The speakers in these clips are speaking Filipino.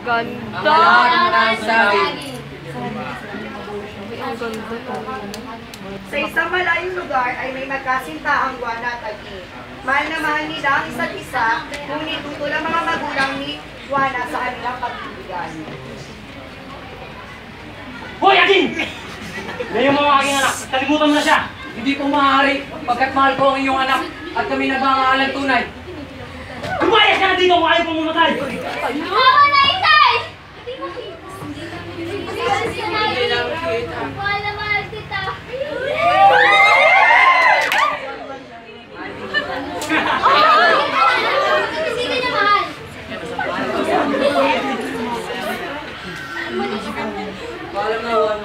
Ganda! Ang lahat ng saging. Ang ganda to. Sa isang malayong lugar ay may magkasintaang Juana at Aging. Mahal na mahal nila ang isa't isa, ngunit tutol ang mga magulang ni Juana sa kanilang pagbibigan. Hoy, Aging! Ngayon mo ang aking anak, kalimutan mo na siya! Hindi po maaari, pagkat mahal ko ang iyong anak at kami nagmamahalan tunay. Lumayas ka na dito kung ayaw pong mamatay! Mama na itay! Mahal na mahal kita. Hindi ka niya mahal. Paalam na, Juan.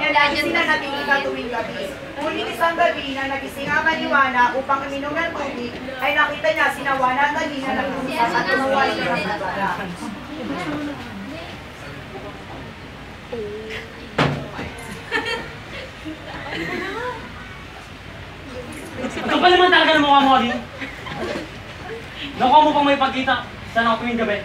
Lagi sila natingika tuwing gabi. Ngunit isang gabi na nagising ang Juana upang uminom ng tubig, ay nakita niya sina Juana at Aging na nagpumusas at tumuwal ng nagbara. Ito pa naman talaga ng mukha mo, Aging. Nakuha mo pang may pagkita sa ako tuwing gabi.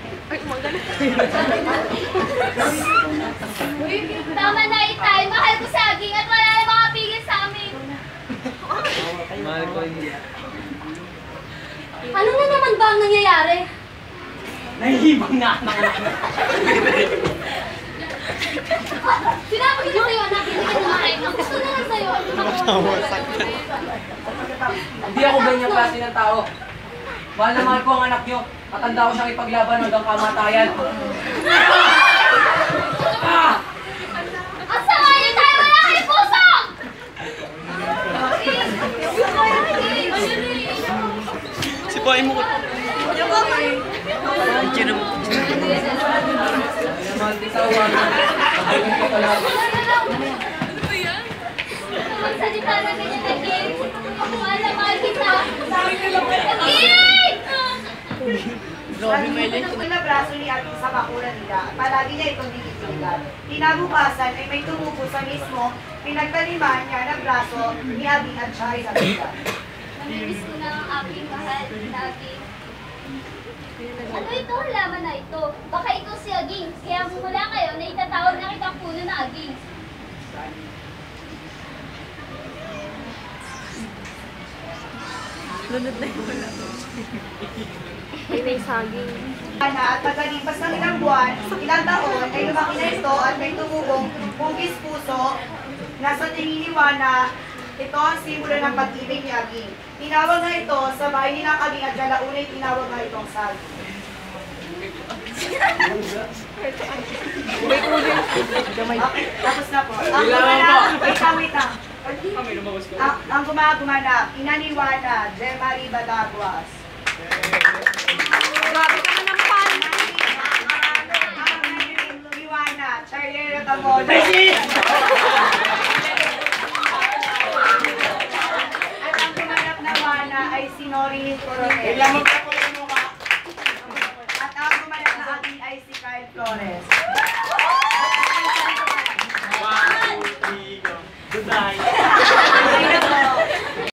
Tama na itay. Mahal ko sa Aging at wala na makapigil sa amin. Mahal ko hindi. Ano na naman ba ang nangyayari? Nahihibang na ang anak mo. Sinabi ko na sa'yo, anak, hindi ka kumain. Ang gusto na lang sa'yo, Hindi ako ganyang klase ng tao. Mahal na mahal ko ang anak niyo at handa ko siyang ipaglaban hanggang kamatayan. ang sama niyo tayo, wala kayong puso! Si Boy mo. Mahal kita, Juan. Mahal ko talaga. Magsalita na ganyan na game. Mahal na mahal kita. Aging! Nagtutulog na braso ni Aging sa bakuran nila at palagi niya itong dinitiligan. Kinabukasan ay may tumubo sa mismo pinagtaniman niya ng braso ni Aging at siya ay nabigan. Namimiss ko na ang aking mahal na Aging. Ano ito? Halaman na ito. Baka ito si Aging. Kaya mula ngayon na itatawag na kitang puno na Aging. Lunod na yun. Ay, may saging. At pagkalipas ng ilang buwan, ilang taon, ay lumaki na ito at may tumubong hugis puso na sa tingin ni Juana, ito ang simbolo ng pag-ibig ni Aging. Tinawag na ito sa bahay nilang Aging at Jalaunay tinawag na itong saging. Okay, tapos na po. Ang gumanap, ang gumagumanap, ina ni Juana, Jemari Badaguas. Grabe ka naman pan! Juana, Charlero Tamodo. At ang gumanap na Juana ay si Nori Coronel.